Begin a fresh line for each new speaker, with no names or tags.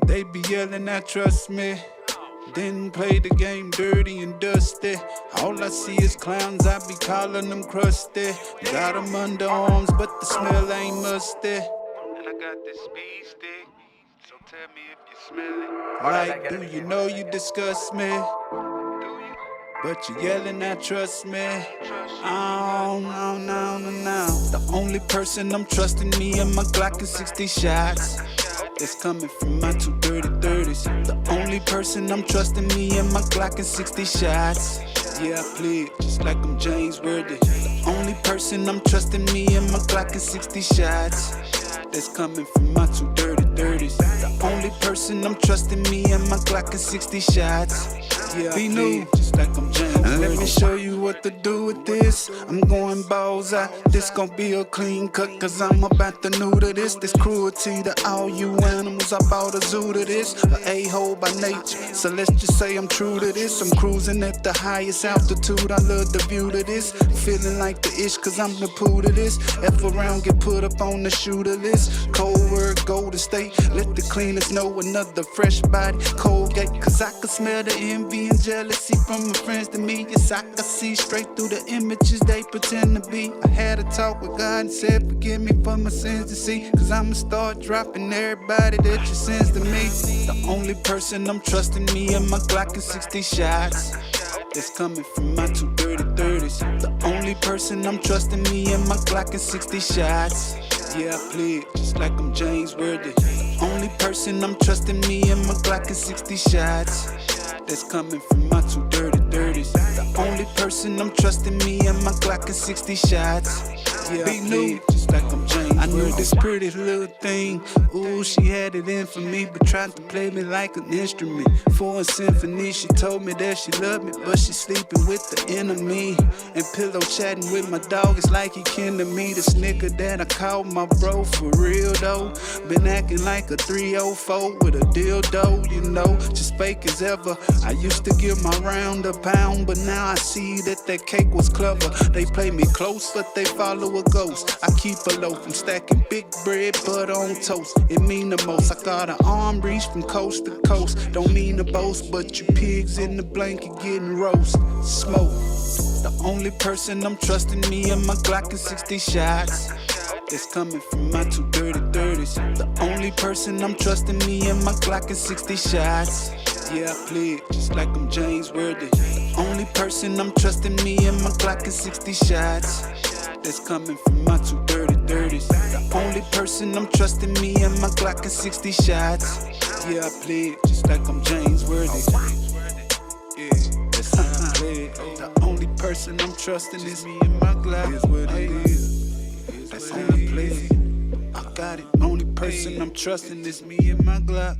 They be yelling out, trust me. Didn't play the game dirty and dusty. All I see is clowns, I be calling them crusty. Got them underarms, but the smell ain't musty.
And I got this speed stick, so tell me if you smell it.
Like, do you know you disgust me? But you yelling out, trust me. Oh, no. The only person I'm trusting, me and my Glock and 60 shots. It's coming from my 2 dirty 30s. The only person I'm trusting, me and my Glock and 60 shots. Yeah, I play it just like I'm James Worthy. The only person I'm trusting, me and my Glock and 60 shots. That's coming from my 2 dirty 30s. The only person I'm trusting, me and my Glock and 60 shots. Yeah, be new, just like I'm James. And let me show you what to do with this. I'm going balls out. This gon' be a clean cut, cause I'm about to new to this. This cruelty to all you animals. I bought a zoo to this. A a-hole by nature. So let's just say I'm true to this. I'm cruising at the highest altitude. I love the view to this. Feeling like the ish, cause I'm the poo to this. F around, get put up on the shooter list. Cold word, Golden State. Let the cleaners know another fresh body. Colgate, cause I can smell the envy and jealousy from my friends to me. Yes, I can see straight through the images they pretend to be. I had a talk with God and said, forgive me for my sins to see, cause I'ma start dropping everybody that you sends to me. The only person I'm trusting, me and my Glock and 60 shots. That's coming from my 2 dirty 30s. The only person I'm trusting, me and my Glock and 60 shots. Yeah, I play it just like I'm James Worthy. The only person I'm trusting, me and my Glock and 60 shots. That's coming from my 2 dirty 30s. The only person I'm trusting, me and my Glock and 60 shots. Yeah, be new, just like I'm James. I knew this pretty little thing. Ooh, she had it in for me, but tried to play me like an instrument. For a symphony, she told me that she loved me, but she sleeping with the enemy. And pillow chatting with my dog, it's like he kin to me. This nigga that I call my bro, for real though. Been acting like a 304 with a dildo, you know, just fake as ever. I used to give my round a pound, but now I see that that cake was clever. They play me close, but they follow a ghost. I keep a loaf, I'm stacking big bread, butter on toast. It mean the most. I got an arm reach from coast to coast. Don't mean to boast, but you pigs in the blanket getting roast, smoke. The only person I'm trusting, me and my Glock and 60 shots. It's coming from my 2 dirty 30s. The only person I'm trusting, me and my Glock and 60 shots. Yeah, I play it just like I'm James Worthy. The only person I'm trusting, me and my Glock and 60 shots. That's coming from my 2 dirty 30s. The only person I'm trusting, me and my Glock and 60 shots. Yeah, I play it just like I'm James Worthy. Yeah, that's how I play it. The only person I'm trusting is me and my Glock. Is what it is. That's how I play it. I got it. Only person I'm trusting is me and my Glock.